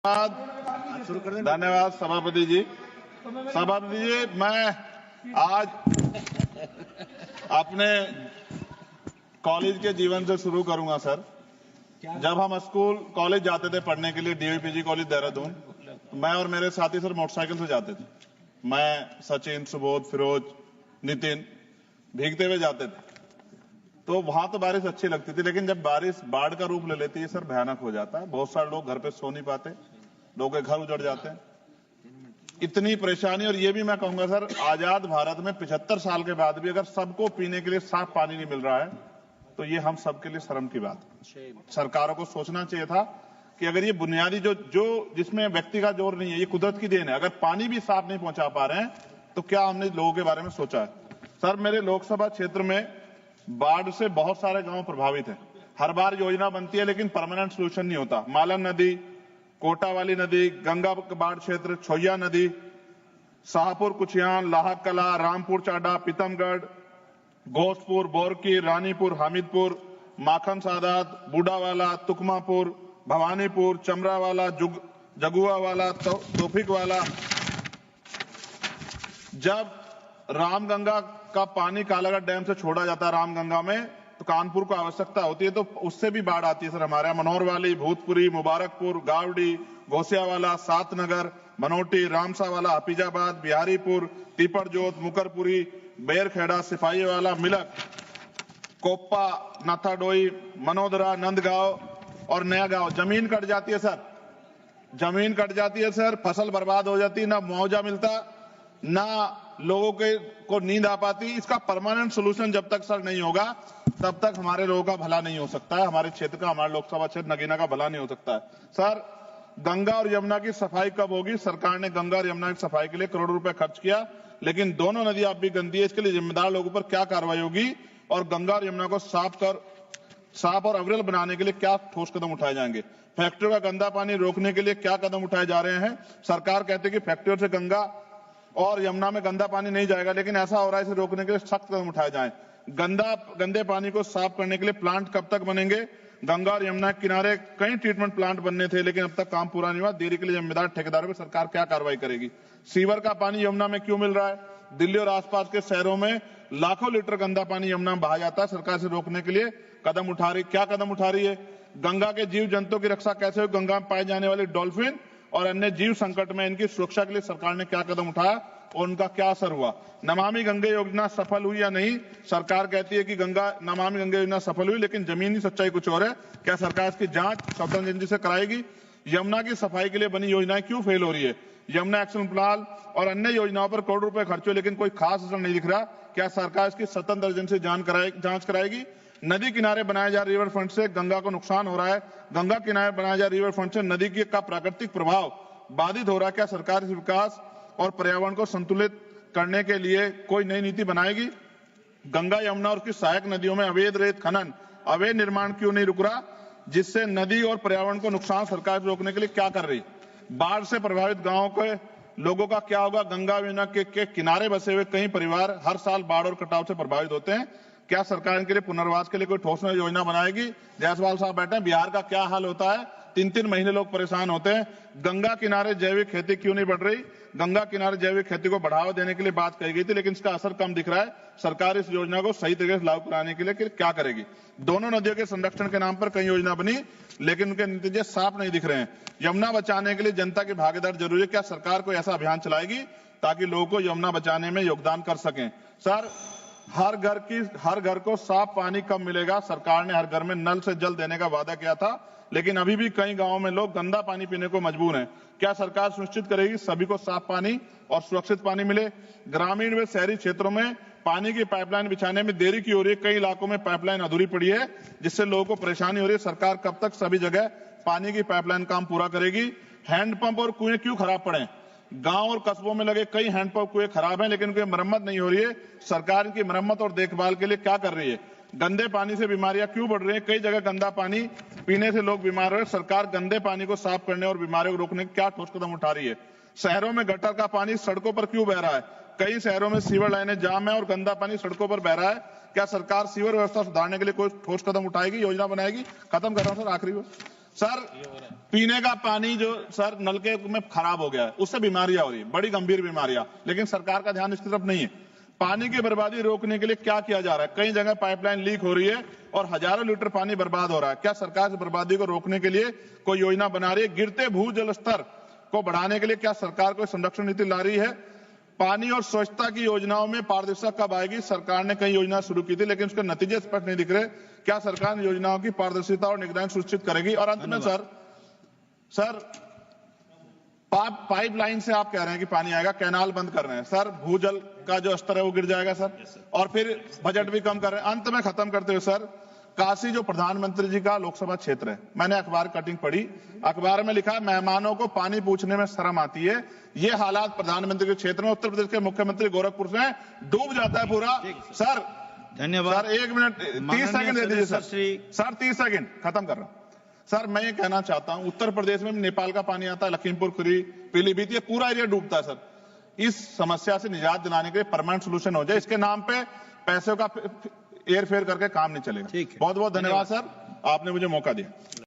धन्यवाद सभापति जी। सभापति जी, मैं आज अपने कॉलेज के जीवन से शुरू करूंगा सर। जब हम स्कूल कॉलेज जाते थे पढ़ने के लिए, डीवीपीजी कॉलेज देहरादून, मैं और मेरे साथी सर मोटरसाइकिल से जाते थे। मैं, सचिन, सुबोध, फिरोज, नितिन भीगते हुए जाते थे। तो वहां तो बारिश अच्छी लगती थी, लेकिन जब बारिश बाढ़ का रूप ले लेती है सर, भयानक हो जाता है। बहुत सारे लोग घर पे सो नहीं पाते, लोगों के घर उजड़ जाते हैं, इतनी परेशानी। और ये भी मैं कहूंगा सर, आजाद भारत में 75 साल के बाद भी अगर सबको पीने के लिए साफ पानी नहीं मिल रहा है, तो ये हम सबके लिए शर्म की बात है। सरकारों को सोचना चाहिए था कि अगर ये बुनियादी जो जिसमें व्यक्ति का जोर नहीं है, ये कुदरत की देन है, अगर पानी भी साफ नहीं पहुंचा पा रहे हैं, तो क्या हमने लोगों के बारे में सोचा है? सर, मेरे लोकसभा क्षेत्र में बाढ़ से बहुत सारे गांव प्रभावित हैं। हर बार योजना बनती है, लेकिन परमानेंट सोल्यूशन नहीं होता। मालन नदी, कोटा वाली नदी, गंगा बाढ़ क्षेत्र, छोया नदी, शाहपुर कुचियान, लाहक कला, रामपुर चाडा, पीतमगढ़, घोषपुर, बोरकी, रानीपुर, हामिदपुर, माखन सादात, बूढ़ावाला, तुकमापुर, भवानीपुर, चमरावाला, जगुआवाला, तोफिक वाला। जब रामगंगा का पानी कालागढ़ डैम से छोड़ा जाता है रामगंगा में, तो कानपुर को आवश्यकता होती है, तो उससे भी बाढ़ आती है सर। हमारे यहाँ मनोहरवाली, भूतपुरी, मुबारकपुर, गावड़ी, घोसियावाला, सातनगर, बनोटी, रामसावाला, हफीजाबाद, बिहारीपुर, तीपड़जोत, मुकरपुरी, बेरखेड़ा, सिपाहीवाला, मिलक, कोप्पा, नाथाडोई, मनोदरा, नंदगांव और नया गांव। जमीन कट जाती है सर, जमीन कट जाती है सर, फसल बर्बाद हो जाती है, ना मुआवजा मिलता, ना लोगों को नींद आ पाती। इसका परमानेंट सोल्यूशन जब तक सर नहीं होगा, तब तक हमारे लोगों का भला नहीं हो सकता है, हमारे क्षेत्र का, हमारे लोकसभा क्षेत्र नगीना का भला नहीं हो सकता है। सर, गंगा और यमुना की सफाई कब होगी? सरकार ने गंगा और यमुना की सफाई के लिए करोड़ों रुपए खर्च किया, लेकिन दोनों नदी अब भी गंदी है। इसके लिए जिम्मेदार लोगों पर क्या कार्रवाई होगी, और गंगा और यमुना को साफ और अविरल बनाने के लिए क्या ठोस कदम उठाए जाएंगे? फैक्ट्रियों का गंदा पानी रोकने के लिए क्या कदम उठाए जा रहे हैं? सरकार कहती है कि फैक्ट्रियों से गंगा और यमुना में गंदा पानी नहीं जाएगा, लेकिन ऐसा हो रहा है, इसे रोकने के लिए सख्त कदम उठाए जाएं। गंदे पानी को साफ करने के लिए प्लांट कब तक बनेंगे? गंगा और यमुना के किनारे कई ट्रीटमेंट प्लांट बनने थे, लेकिन अब तक काम पूरा नहीं हुआ। देरी के लिए जिम्मेदार ठेकेदारों पर सरकार क्या कार्रवाई करेगी? सीवर का पानी यमुना में क्यों मिल रहा है? दिल्ली और आसपास के शहरों में लाखों लीटर गंदा पानी यमुना में बहा जाता है। सरकार से रोकने के लिए क्या कदम उठा रही है? गंगा के जीव जंतुओं की रक्षा कैसे हो? गंगा में पाए जाने वाले डॉल्फिन और अन्य जीव संकट में इनकी सुरक्षा के लिए सरकार ने क्या कदम उठाया और उनका क्या असर हुआ? नमामि गंगे योजना सफल हुई या नहीं? सरकार कहती है कि नमामि गंगे योजना सफल हुई, लेकिन जमीनी सच्चाई कुछ और है। क्या सरकार इसकी जांच स्वतंत्र एजेंसी से कराएगी? यमुना की सफाई के लिए बनी योजनाएं क्यों फेल हो रही है? यमुना एक्शन प्लान और अन्य योजनाओं पर करोड़ों रुपए खर्च हुए, लेकिन कोई खास असर नहीं दिख रहा। क्या सरकार इसकी स्वतंत्र एजेंसी जांच कराएगी? नदी किनारे बनाए जा रिवर फ्रंट से गंगा को नुकसान हो रहा है। गंगा किनारे बनाए जा रिवर फ्रंट से नदी का प्राकृतिक प्रभाव बाधित हो रहा है। क्या सरकार इस विकास और पर्यावरण को संतुलित करने के लिए कोई नई नीति बनाएगी? गंगा, यमुना और उसकी सहायक नदियों में अवैध रेत खनन, अवैध निर्माण क्यों नहीं रुक रहा, जिससे नदी और पर्यावरण को नुकसान सरकार रोकने के लिए क्या कर रही? बाढ़ से प्रभावित गांवों के लोगों का क्या होगा? गंगा यमुना के किनारे बसे हुए कई परिवार हर साल बाढ़ और कटाव से प्रभावित होते हैं। क्या सरकार इनके लिए पुनर्वास के लिए कोई ठोस योजना बनाएगी? जायसवाल साहब बैठे हैं, बिहार का क्या हाल होता है? 3-3 महीने लोग परेशान होते हैं। गंगा किनारे जैविक खेती क्यों नहीं बढ़ रही? गंगा किनारे जैविक खेती को बढ़ावा देने के लिए बात कही गई थी, लेकिन इसका असर कम दिख रहा है। सरकार इस योजना को सही तरीके से लागू कराने के लिए क्या करेगी? दोनों नदियों के संरक्षण के नाम पर कई योजना बनी, लेकिन उनके नतीजे साफ नहीं दिख रहे हैं। यमुना बचाने के लिए जनता की भागीदारी जरूरी है। क्या सरकार कोई ऐसा अभियान चलाएगी ताकि लोगों को यमुना बचाने में योगदान कर सकें? सर, हर घर को साफ पानी कब मिलेगा? सरकार ने हर घर में नल से जल देने का वादा किया था, लेकिन अभी भी कई गांवों में लोग गंदा पानी पीने को मजबूर हैं। क्या सरकार सुनिश्चित करेगी सभी को साफ पानी और सुरक्षित पानी मिले? ग्रामीण व शहरी क्षेत्रों में पानी की पाइपलाइन बिछाने में देरी क्यों हो रही है? कई इलाकों में पाइपलाइन अधूरी पड़ी है, जिससे लोगों को परेशानी हो रही है। सरकार कब तक सभी जगह पानी की पाइपलाइन काम पूरा करेगी? हैंडपंप और कुएं क्यों खराब पड़े? गांव और कस्बों में लगे कई हैंडपंप कुएं खराब हैं, लेकिन उनकी मरम्मत नहीं हो रही है। सरकार इनकी मरम्मत और देखभाल के लिए क्या कर रही है? गंदे पानी से बीमारियां क्यों बढ़ रही हैं? कई जगह गंदा पानी पीने से लोग बीमार हो रहे हैं। सरकार गंदे पानी को साफ करने और बीमारियों को रोकने के क्या ठोस कदम उठा रही है? शहरों में गटर का पानी सड़कों पर क्यों बह रहा है? कई शहरों में सीवर लाइनें जाम है और गंदा पानी सड़कों पर बह रहा है। क्या सरकार सीवर व्यवस्था सुधारने के लिए कोई ठोस कदम उठाएगी, योजना बनाएगी? खत्म कर रहा हूं सर, आखिरी सर पीने का पानी जो सर नलके में खराब हो गया है, उससे बीमारियां हो रही है, बड़ी गंभीर बीमारियां, लेकिन सरकार का ध्यान इसकी तरफ नहीं है। पानी की बर्बादी रोकने के लिए क्या किया जा रहा है? कई जगह पाइपलाइन लीक हो रही है और हजारों लीटर पानी बर्बाद हो रहा है। क्या सरकार इस बर्बादी को रोकने के लिए कोई योजना बना रही है? गिरते भूजल स्तर को बढ़ाने के लिए क्या सरकार कोई संरक्षण नीति ला रही है? पानी और स्वच्छता की योजनाओं में पारदर्शिता कब आएगी? सरकार ने कई योजना शुरू की थी, लेकिन उसके नतीजे स्पष्ट नहीं दिख रहे। क्या सरकार योजनाओं की पारदर्शिता और निगरानी सुनिश्चित करेगी? और अंत में सर पाइपलाइन से आप कह रहे हैं कि पानी आएगा, कैनाल बंद कर रहे हैं सर, भूजल का जो स्तर है वो गिर जाएगा सर, और फिर बजट भी कम कर रहे हैं। अंत में खत्म करते हुए सर, काशी जो प्रधानमंत्री जी का लोकसभा क्षेत्र है, मैंने अखबार कटिंग पढ़ी, अखबार में लिखा मेहमानों को पानी पूछने में शर्म आती है। ये हालात प्रधानमंत्री के क्षेत्र में उत्तर प्रदेश के मुख्यमंत्री गोरखपुर से डूब जाता है पूरा। सर धन्यवाद सर, 1 मिनट 30 सेकंड दे दीजिए सर 30 सेकंड खत्म कर रहा हूं सर। मैं ये कहना चाहता हूं, उत्तर प्रदेश में नेपाल का पानी आता है, लखीमपुर खीरी, पीलीभीत, ये पूरा एरिया डूबता है सर। इस समस्या से निजात दिलाने के लिए परमानेंट सोल्यूशन हो जाए, इसके नाम पे पैसों का हेर फेर करके काम नहीं चलेगा। बहुत बहुत धन्यवाद सर, आपने मुझे मौका दिया।